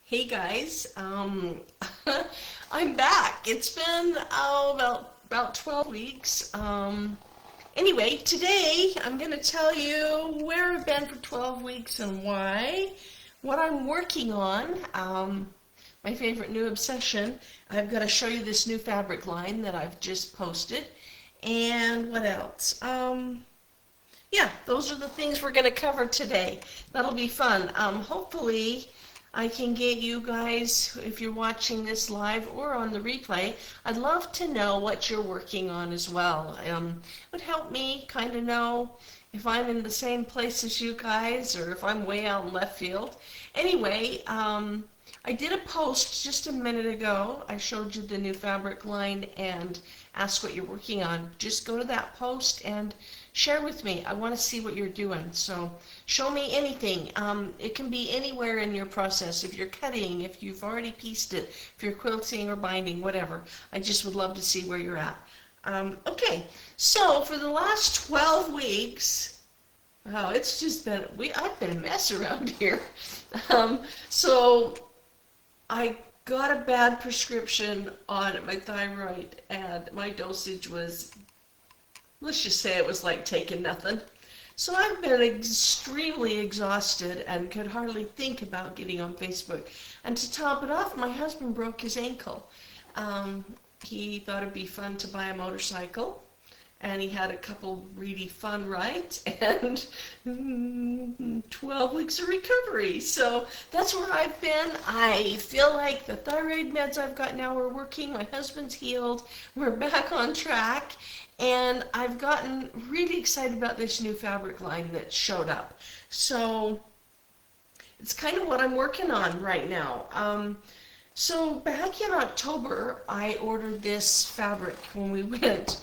Hey guys, I'm back. It's been about 12 weeks. Anyway, today I'm going to tell you where I've been for 12 weeks and why, what I'm working on, my favorite new obsession. I've got to show you this new fabric line that I've just posted, and what else? Yeah, those are the things we're going to cover today. That'll be fun. Hopefully, I can get you guys, if you're watching this live or on the replay, I'd love to know what you're working on as well. It would help me kind of know if I'm in the same place as you guys or if I'm way out in left field. Anyway, I did a post just a minute ago. I showed you the new fabric line and asked what you're working on. Just go to that post and share with me. I want to see what you're doing. So show me anything. It can be anywhere in your process. If you're cutting, if you've already pieced it, if you're quilting or binding, whatever. I just would love to see where you're at. Okay, so for the last 12 weeks, wow, it's just been, I've been a mess around here. So I got a bad prescription on my thyroid and my dosage was, let's just say it was like taking nothing. So I've been extremely exhausted and could hardly think about getting on Facebook. And to top it off, my husband broke his ankle. He thought it'd be fun to buy a motorcycle, and he had a couple really fun rides and 12 weeks of recovery. So that's where I've been. I feel like the thyroid meds I've got now are working. My husband's healed. We're back on track. And I've gotten really excited about this new fabric line that showed up. So it's kind of what I'm working on right now. So back in October, I ordered this fabric when we went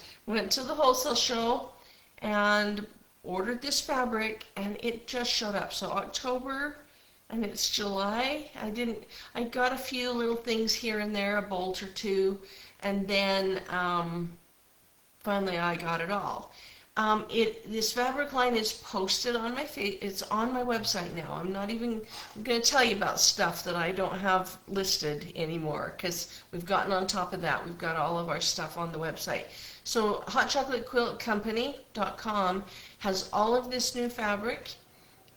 to the wholesale show and ordered this fabric, and it just showed up. So October, and it's July. I got a few little things here and there, a bolt or two, and then finally I got it all. This fabric line is posted on it's on my website now. I'm going to tell you about stuff that I don't have listed anymore because we've gotten on top of that. We've got all of our stuff on the website. So hotchocolatequiltcompany.com has all of this new fabric,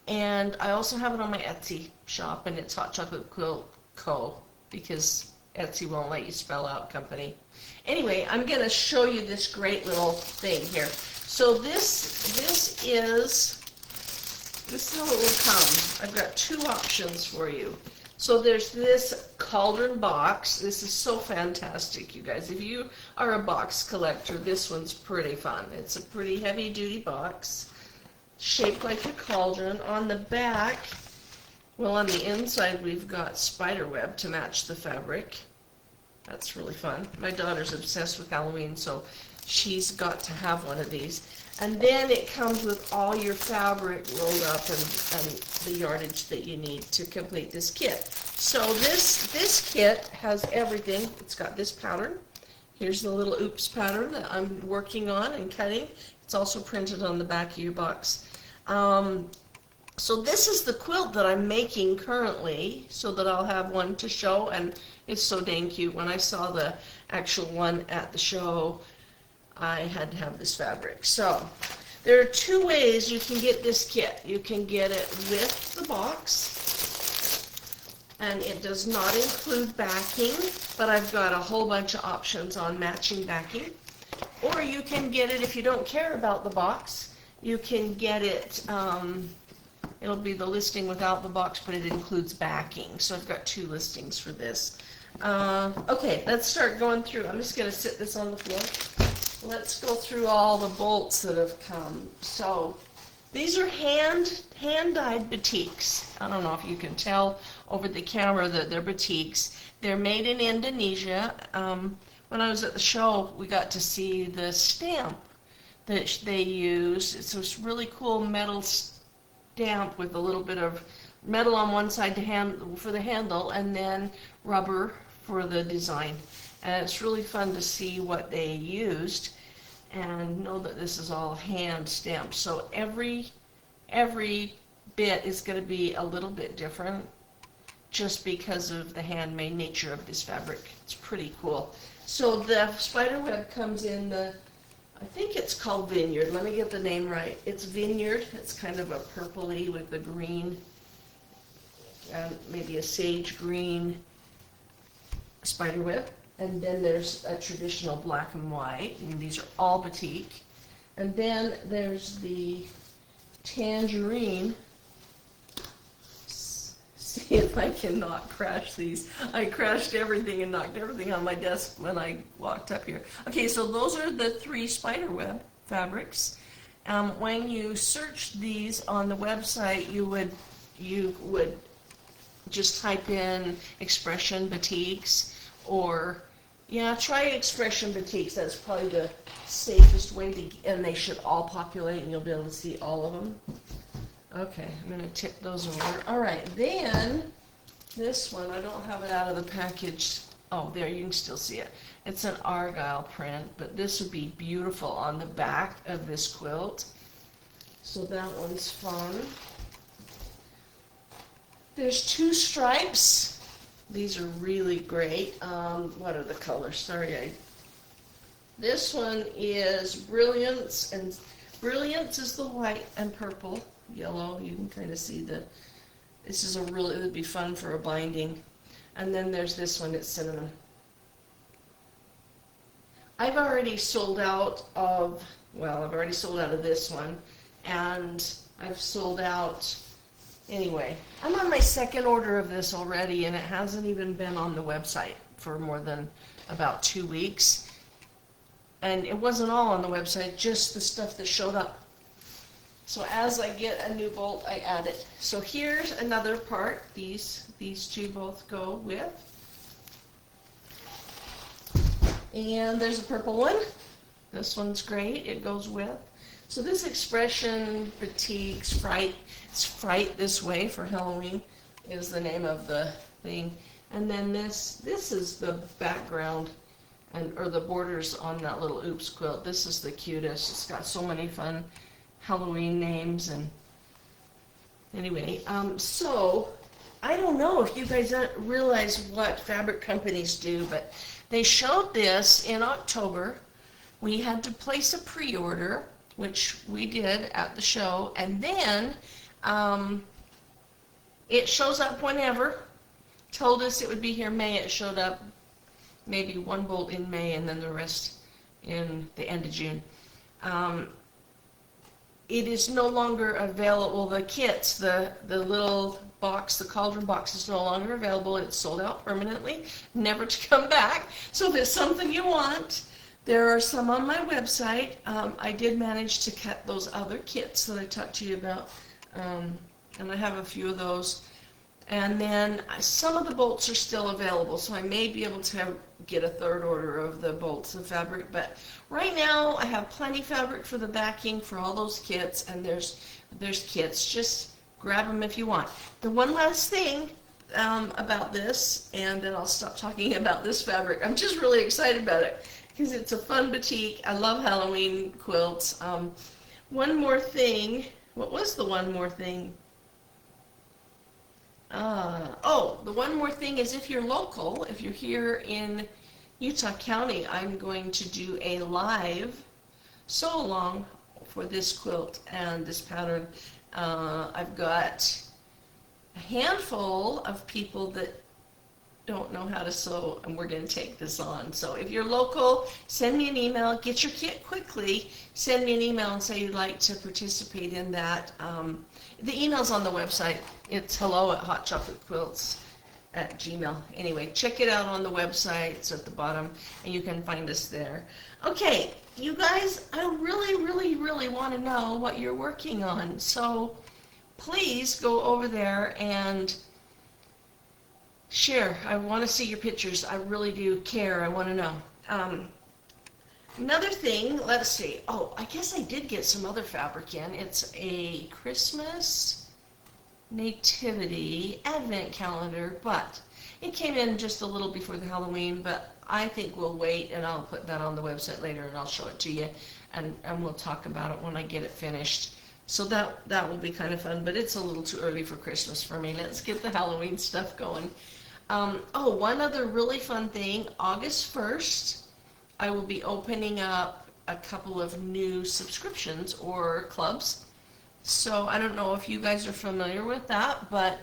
and I also have it on my Etsy shop, and it's Hot Chocolate Quilt Co. because Etsy won't let you spell out company. Anyway, I'm going to show you this great little thing here. So this is how it will come. I've got two options for you. So there's this cauldron box. This is so fantastic, you guys. If you are a box collector, this one's pretty fun. It's a pretty heavy-duty box, shaped like a cauldron. On the back, well, on the inside, we've got spider web to match the fabric. That's really fun. My daughter's obsessed with Halloween, so she's got to have one of these. And then it comes with all your fabric rolled up and the yardage that you need to complete this kit. So this kit has everything. It's got this pattern. Here's the little oops pattern that I'm working on and cutting. It's also printed on the back of your box. So this is the quilt that I'm making currently so that I'll have one to show, and it's so dang cute. When I saw the actual one at the show, I had to have this fabric. So there are two ways you can get this kit. You can get it with the box, and it does not include backing, but I've got a whole bunch of options on matching backing. Or you can get it if you don't care about the box. You can get it, it'll be the listing without the box, but it includes backing. So I've got two listings for this. Okay, let's start going through. I'm just going to sit this on the floor. Let's go through all the bolts that have come. So these are hand-dyed batiks. I don't know if you can tell over the camera that they're batiks. They're made in Indonesia. When I was at the show, we got to see the stamp that they use. It's this really cool metal stamp with a little bit of metal on one side for the handle, and then rubber for the design. And it's really fun to see what they used and know that this is all hand stamped. So every bit is going to be a little bit different. just because of the handmade nature of this fabric. It's pretty cool. So the spider web comes in the, I think it's called Vineyard. Let me get the name right. It's Vineyard. It's kind of a purpley with the green, and maybe a sage green spider web. And then there's a traditional black and white, and these are all batik. And then there's the tangerine. See if I can not crash these. I crashed everything and knocked everything on my desk when I walked up here. Okay, so those are the 3 spiderweb fabrics. When you search these on the website, you would just type in Expression Batiks, or yeah, try Expression Batiks. That's probably the safest way to, and they should all populate, and you'll be able to see all of them. Okay, I'm going to tip those over. All right, then this one, I don't have it out of the package. Oh, there, you can still see it. It's an argyle print, but this would be beautiful on the back of this quilt. So that one's fun. There's 2 stripes. These are really great. What are the colors? Sorry, this one is Brilliance, and Brilliance is the white and purple. Yellow, you can kind of see this is it would be fun for a binding. And then there's this one, it's Cinnamon. I've already sold out of this one, and I've sold out, anyway, I'm on my 2nd order of this already, and it hasn't even been on the website for more than about 2 weeks. And it wasn't all on the website, just the stuff that showed up. So as I get a new bolt, I add it. So here's another part. These 2 both go with. And there's a purple one. This one's great. It goes with. So this Expression Batiks it's Fright This Way for Halloween is the name of the thing. And then this is the background or the borders on that little Oops quilt. This is the cutest. It's got so many fun Halloween names. And anyway, so I don't know if you guys realize what fabric companies do, but they showed this in October. We had to place a pre-order, which we did at the show, and then it shows up whenever. Told us it would be here May. It showed up maybe 1 bolt in May and then the rest in the end of June. It is no longer available. The kits, the little box, the cauldron box is no longer available. It's sold out permanently, never to come back. So if it's something you want, there are some on my website. I did manage to cut those other kits that I talked to you about, and I have a few of those. And then some of the bolts are still available, so I may be able to get a 3rd order of the bolts of fabric. But right now, I have plenty fabric for the backing for all those kits, and there's kits. Just grab them if you want. The one last thing about this, and then I'll stop talking about this fabric. I'm just really excited about it because it's a fun batik. I love Halloween quilts. One more thing. What was the one more thing? The one more thing is if you're local, if you're here in Utah County, I'm going to do a live sew-along for this quilt and this pattern. I've got a handful of people that don't know how to sew, and we're going to take this on. So if you're local, send me an email. Get your kit quickly. Send me an email and say you'd like to participate in that. The email's on the website. It's hello@hotchocolatequilts@gmail. Anyway, check it out on the website. It's at the bottom, and you can find us there. Okay, you guys, I really want to know what you're working on. So please go over there and share. I want to see your pictures. I really do care. I want to know. Another thing, let's see. Oh, I guess I did get some other fabric in. It's a Christmas nativity advent calendar, but it came in just a little before the Halloween, but I think we'll wait, and I'll put that on the website later, and I'll show it to you, and we'll talk about it when I get it finished. So that will be kind of fun, but it's a little too early for Christmas for me. Let's get the Halloween stuff going. Oh, one other really fun thing, August 1st, I will be opening up a couple of new subscriptions or clubs. So I don't know if you guys are familiar with that, but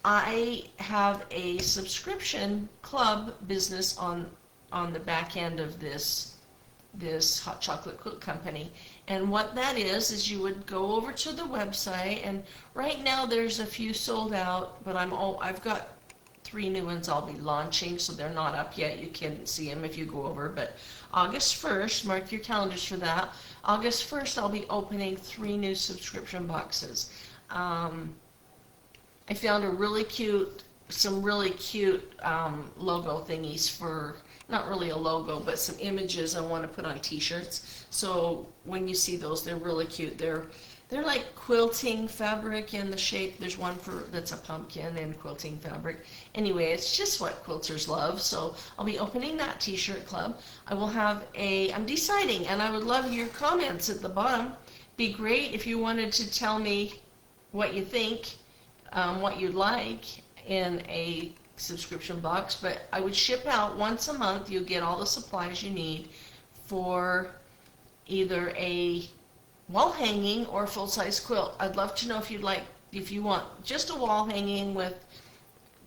I have a subscription club business on the back end of this hot chocolate quilt company. And what that is you would go over to the website, and right now there's a few sold out, but I've got 3 new ones I'll be launching, so they're not up yet. You can see them if you go over, but August 1st, mark your calendars for that. August 1st, I'll be opening 3 new subscription boxes. I found some really cute logo thingies for, not really a logo, but some images I want to put on t-shirts. So when you see those, they're really cute. They're like quilting fabric in the shape. There's one that's a pumpkin and quilting fabric. Anyway, it's just what quilters love. So I'll be opening that t-shirt club. I will have I'm deciding, and I would love your comments at the bottom. Be great if you wanted to tell me what you think, what you'd like in a subscription box, but I would ship out once a month. You'll get all the supplies you need for either a wall hanging or a full-size quilt. I'd love to know if you want just a wall hanging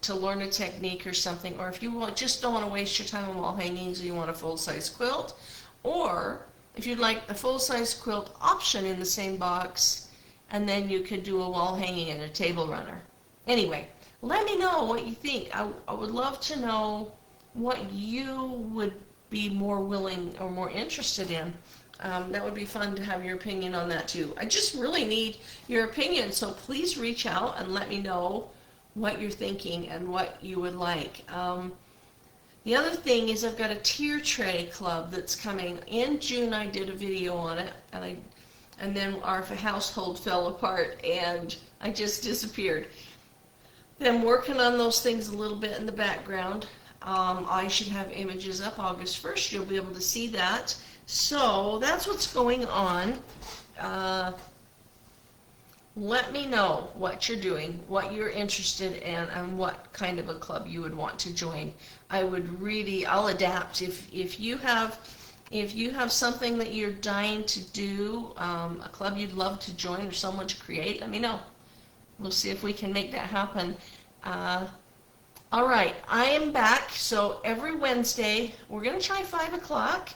to learn a technique or something, or if you just don't want to waste your time on wall hangings and you want a full-size quilt, or if you'd like the full-size quilt option in the same box, and then you could do a wall hanging and a table runner. Anyway, let me know what you think. I would love to know what you would be more willing or more interested in. That would be fun to have your opinion on that too. I just really need your opinion, so please reach out and let me know what you're thinking and what you would like. The other thing is I've got a tier tray club that's coming. In June I did a video on it, and then our household fell apart and I just disappeared. I'm working on those things a little bit in the background. I should have images up August 1st. You'll be able to see that. So that's what's going on. Let me know what you're doing, what you're interested in, and what kind of a club you would want to join. I'll adapt. If you have something that you're dying to do, a club you'd love to join or someone to create, let me know. We'll see if we can make that happen. All right, I am back. So every Wednesday, we're going to try 5 o'clock.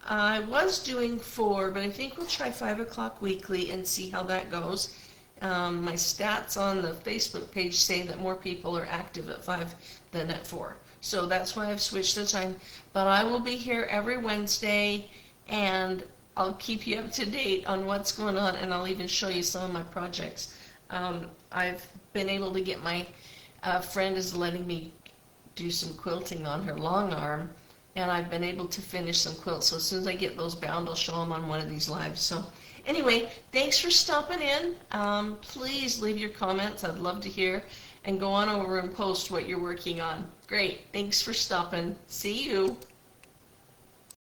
I was doing 4, but I think we'll try 5 o'clock weekly and see how that goes. My stats on the Facebook page say that more people are active at 5 than at 4. So that's why I've switched the time. But I will be here every Wednesday, and I'll keep you up to date on what's going on, and I'll even show you some of my projects. I've been able to get my friend is letting me do some quilting on her long arm, and I've been able to finish some quilts. So as soon as I get those bound, I'll show them on one of these lives. So anyway, thanks for stopping in. Please leave your comments. I'd love to hear, and go on over and post what you're working on. Great. Thanks for stopping. See you.